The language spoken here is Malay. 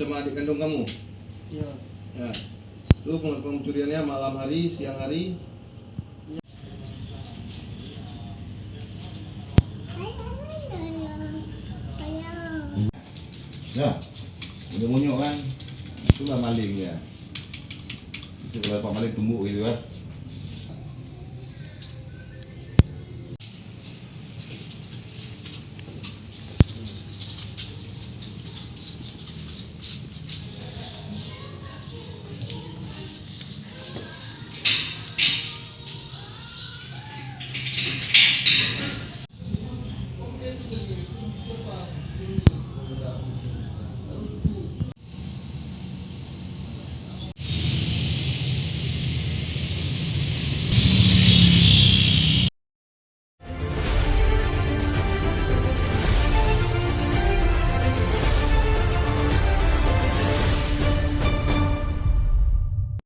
sama adik kandung kamu? Iya. Ya. Lu melakukan pencuriannya malam hari, siang hari? Ya, udah munyuk kan? Itulah maling ya. Itu kalau Pak Maling tumbuk gitu kan?